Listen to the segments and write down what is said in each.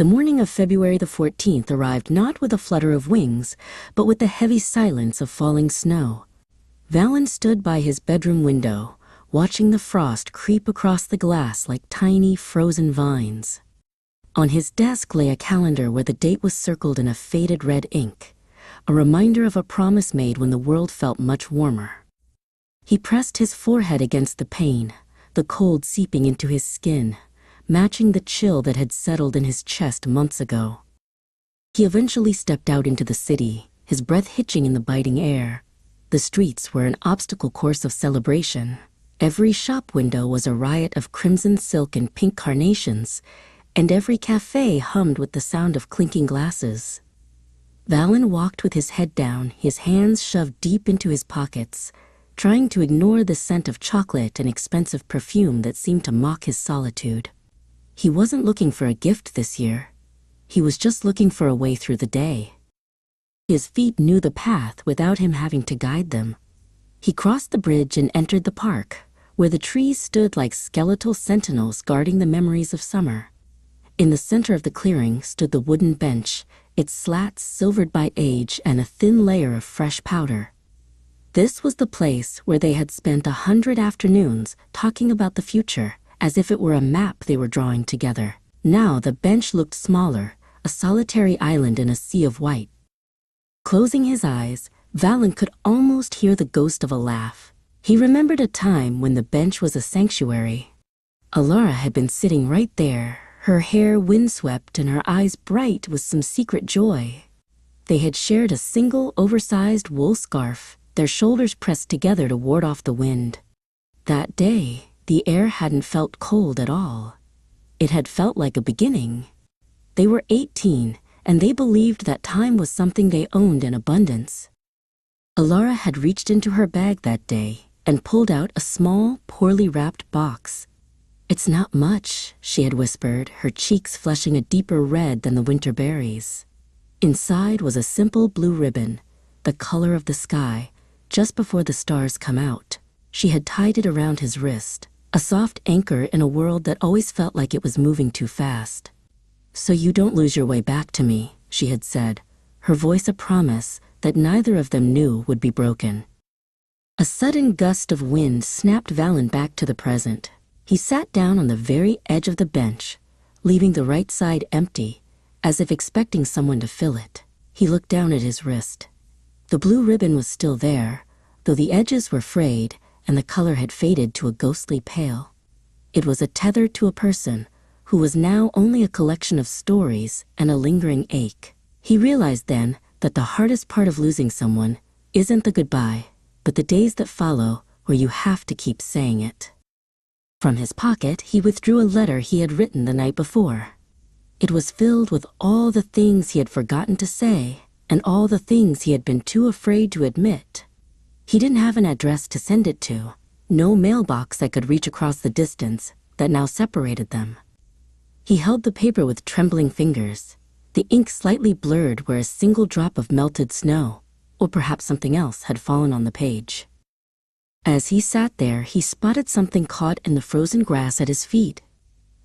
The morning of February the 14th arrived not with a flutter of wings, but with the heavy silence of falling snow. Valen stood by his bedroom window, watching the frost creep across the glass like tiny frozen vines. On his desk lay a calendar where the date was circled in a faded red ink, a reminder of a promise made when the world felt much warmer. He pressed his forehead against the pane, the cold seeping into his skin, matching the chill that had settled in his chest months ago. He eventually stepped out into the city, his breath hitching in the biting air. The streets were an obstacle course of celebration. Every shop window was a riot of crimson silk and pink carnations, and every cafe hummed with the sound of clinking glasses. Valen walked with his head down, his hands shoved deep into his pockets, trying to ignore the scent of chocolate and expensive perfume that seemed to mock his solitude. He wasn't looking for a gift this year. He was just looking for a way through the day. His feet knew the path without him having to guide them. He crossed the bridge and entered the park, where the trees stood like skeletal sentinels guarding the memories of summer. In the center of the clearing stood the wooden bench, its slats silvered by age and a thin layer of fresh powder. This was the place where they had spent 100 afternoons talking about the future, as if it were a map they were drawing together. Now the bench looked smaller, a solitary island in a sea of white. Closing his eyes, Valen could almost hear the ghost of a laugh. He remembered a time when the bench was a sanctuary. Alara had been sitting right there, her hair windswept and her eyes bright with some secret joy. They had shared a single oversized wool scarf, their shoulders pressed together to ward off the wind. That day, the air hadn't felt cold at all. It had felt like a beginning. They were 18, and they believed that time was something they owned in abundance. Alara had reached into her bag that day and pulled out a small, poorly wrapped box. "It's not much," she had whispered, her cheeks flushing a deeper red than the winter berries. Inside was a simple blue ribbon, the color of the sky, just before the stars come out. She had tied it around his wrist, a soft anchor in a world that always felt like it was moving too fast. "So you don't lose your way back to me," she had said, her voice a promise that neither of them knew would be broken. A sudden gust of wind snapped Valen back to the present. He sat down on the very edge of the bench, leaving the right side empty, as if expecting someone to fill it. He looked down at his wrist. The blue ribbon was still there, though the edges were frayed and the color had faded to a ghostly pale. It was a tether to a person who was now only a collection of stories and a lingering ache. He realized then that the hardest part of losing someone isn't the goodbye, but the days that follow where you have to keep saying it. From his pocket, he withdrew a letter he had written the night before. It was filled with all the things he had forgotten to say and all the things he had been too afraid to admit. He didn't have an address to send it to, no mailbox that could reach across the distance that now separated them. He held the paper with trembling fingers, the ink slightly blurred where a single drop of melted snow, or perhaps something else, had fallen on the page. As he sat there, he spotted something caught in the frozen grass at his feet.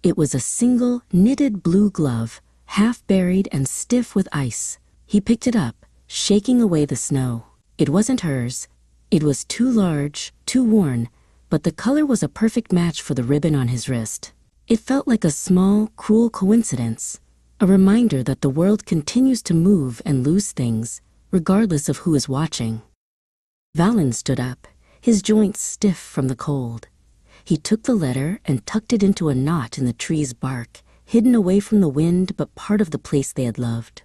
It was a single knitted blue glove, half buried and stiff with ice. He picked it up, shaking away the snow. It wasn't hers. It was too large, too worn, but the color was a perfect match for the ribbon on his wrist. It felt like a small, cruel coincidence, a reminder that the world continues to move and lose things, regardless of who is watching. Valen stood up, his joints stiff from the cold. He took the letter and tucked it into a knot in the tree's bark, hidden away from the wind but part of the place they had loved.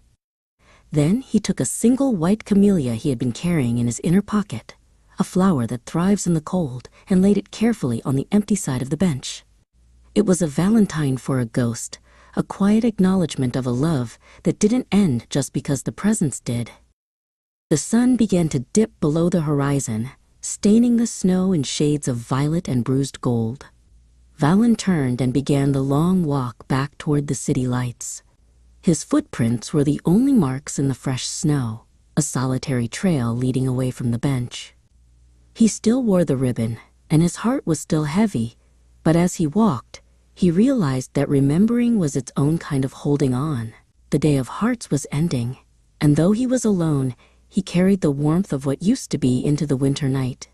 Then he took a single white camellia he had been carrying in his inner pocket, a flower that thrives in the cold, and laid it carefully on the empty side of the bench. It was a valentine for a ghost, a quiet acknowledgement of a love that didn't end just because the presents did. The sun began to dip below the horizon, staining the snow in shades of violet and bruised gold. Valen turned and began the long walk back toward the city lights. His footprints were the only marks in the fresh snow, a solitary trail leading away from the bench. He still wore the ribbon, and his heart was still heavy, but as he walked, He realized that remembering was its own kind of holding on. The day of hearts was ending, and though he was alone, he carried the warmth of what used to be into the winter night.